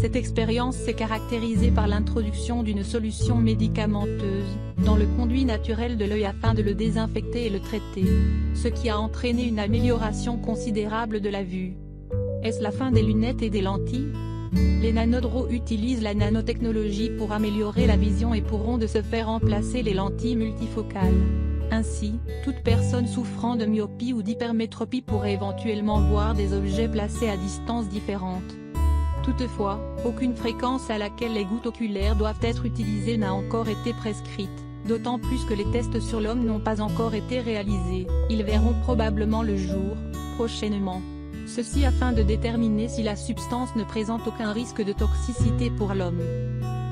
Cette expérience s'est caractérisée par l'introduction d'une solution médicamenteuse dans le conduit naturel de l'œil afin de le désinfecter et le traiter, ce qui a entraîné une amélioration considérable de la vue. Est-ce la fin des lunettes et des lentilles? Les nanodrones utilisent la nanotechnologie pour améliorer la vision et pourront de ce fait remplacer les lentilles multifocales. Ainsi, toute personne souffrant de myopie ou d'hypermétropie pourrait éventuellement voir des objets placés à distances différentes. Toutefois, aucune fréquence à laquelle les gouttes oculaires doivent être utilisées n'a encore été prescrite, d'autant plus que les tests sur l'homme n'ont pas encore été réalisés. Ils verront probablement le jour, prochainement. Ceci afin de déterminer si la substance ne présente aucun risque de toxicité pour l'homme.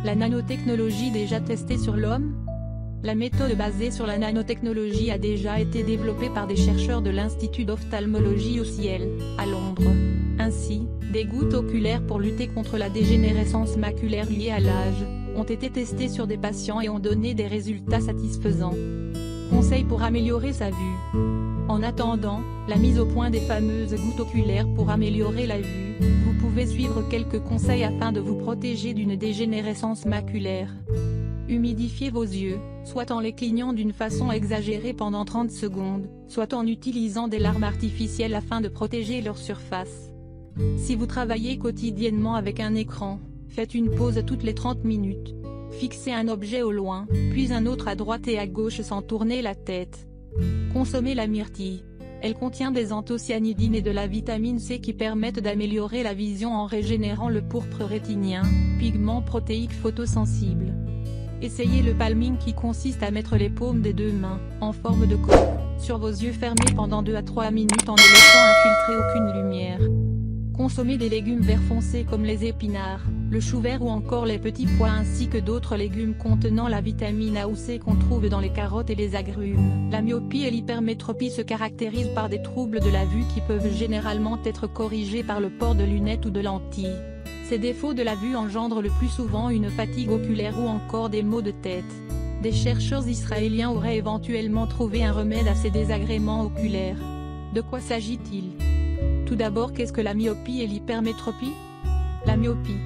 La nanotechnologie déjà testée sur l'homme? La méthode basée sur la nanotechnologie a déjà été développée par des chercheurs de l'Institut d'ophtalmologie au Ciel, à Londres. Ainsi, des gouttes oculaires pour lutter contre la dégénérescence maculaire liée à l'âge ont été testées sur des patients et ont donné des résultats satisfaisants. Conseils pour améliorer sa vue. En attendant la mise au point des fameuses gouttes oculaires pour améliorer la vue, vous pouvez suivre quelques conseils afin de vous protéger d'une dégénérescence maculaire. Humidifiez vos yeux, soit en les clignant d'une façon exagérée pendant 30 secondes, soit en utilisant des larmes artificielles afin de protéger leur surface. Si vous travaillez quotidiennement avec un écran, faites une pause toutes les 30 minutes. Fixez un objet au loin, puis un autre à droite et à gauche sans tourner la tête. Consommez la myrtille. Elle contient des anthocyanidines et de la vitamine C qui permettent d'améliorer la vision en régénérant le pourpre rétinien, pigment protéique photosensible. Essayez le palming qui consiste à mettre les paumes des deux mains, en forme de cône, sur vos yeux fermés pendant 2 à 3 minutes en ne laissant infiltrer aucune lumière. Consommez des légumes verts foncés comme les épinards, le chou vert ou encore les petits pois ainsi que d'autres légumes contenant la vitamine A ou C qu'on trouve dans les carottes et les agrumes. La myopie et l'hypermétropie se caractérisent par des troubles de la vue qui peuvent généralement être corrigés par le port de lunettes ou de lentilles. Ces défauts de la vue engendrent le plus souvent une fatigue oculaire ou encore des maux de tête. Des chercheurs israéliens auraient éventuellement trouvé un remède à ces désagréments oculaires. De quoi s'agit-il? Tout d'abord, qu'est-ce que la myopie et l'hypermétropie? La myopie.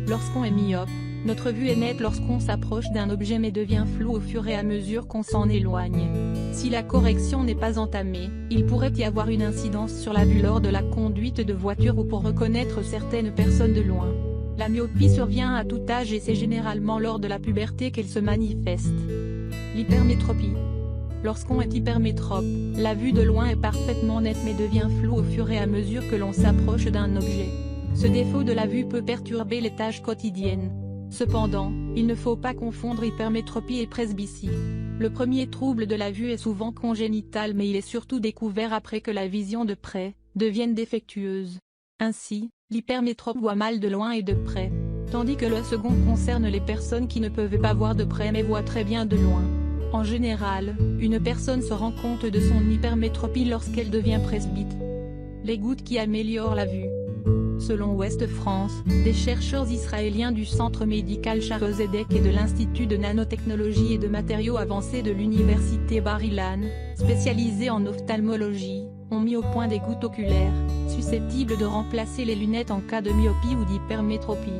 Lorsqu'on est myope, notre vue est nette lorsqu'on s'approche d'un objet mais devient floue au fur et à mesure qu'on s'en éloigne. Si la correction n'est pas entamée, il pourrait y avoir une incidence sur la vue lors de la conduite de voiture ou pour reconnaître certaines personnes de loin. La myopie survient à tout âge et c'est généralement lors de la puberté qu'elle se manifeste. L'hypermétropie. Lorsqu'on est hypermétrope, la vue de loin est parfaitement nette mais devient floue au fur et à mesure que l'on s'approche d'un objet. Ce défaut de la vue peut perturber les tâches quotidiennes. Cependant, il ne faut pas confondre hypermétropie et presbytie. Le premier trouble de la vue est souvent congénital mais il est surtout découvert après que la vision de près devienne défectueuse. Ainsi, l'hypermétrope voit mal de loin et de près, tandis que le second concerne les personnes qui ne peuvent pas voir de près mais voient très bien de loin. En général, une personne se rend compte de son hypermétropie lorsqu'elle devient presbyte. Les gouttes qui améliorent la vue. Selon Ouest France, des chercheurs israéliens du Centre médical Shaare Zedek et de l'Institut de nanotechnologie et de matériaux avancés de l'Université Bar-Ilan, spécialisés en ophtalmologie, ont mis au point des gouttes oculaires, susceptibles de remplacer les lunettes en cas de myopie ou d'hypermétropie.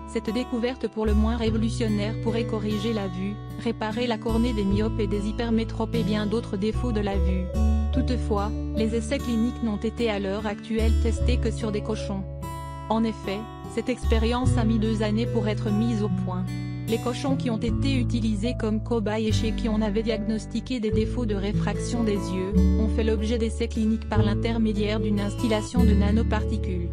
Cette découverte pour le moins révolutionnaire pourrait corriger la vue, réparer la cornée des myopes et des hypermétropes et bien d'autres défauts de la vue. Toutefois, les essais cliniques n'ont été à l'heure actuelle testés que sur des cochons. En effet, cette expérience a mis 2 années pour être mise au point. Les cochons qui ont été utilisés comme cobayes et chez qui on avait diagnostiqué des défauts de réfraction des yeux, ont fait l'objet d'essais cliniques par l'intermédiaire d'une instillation de nanoparticules.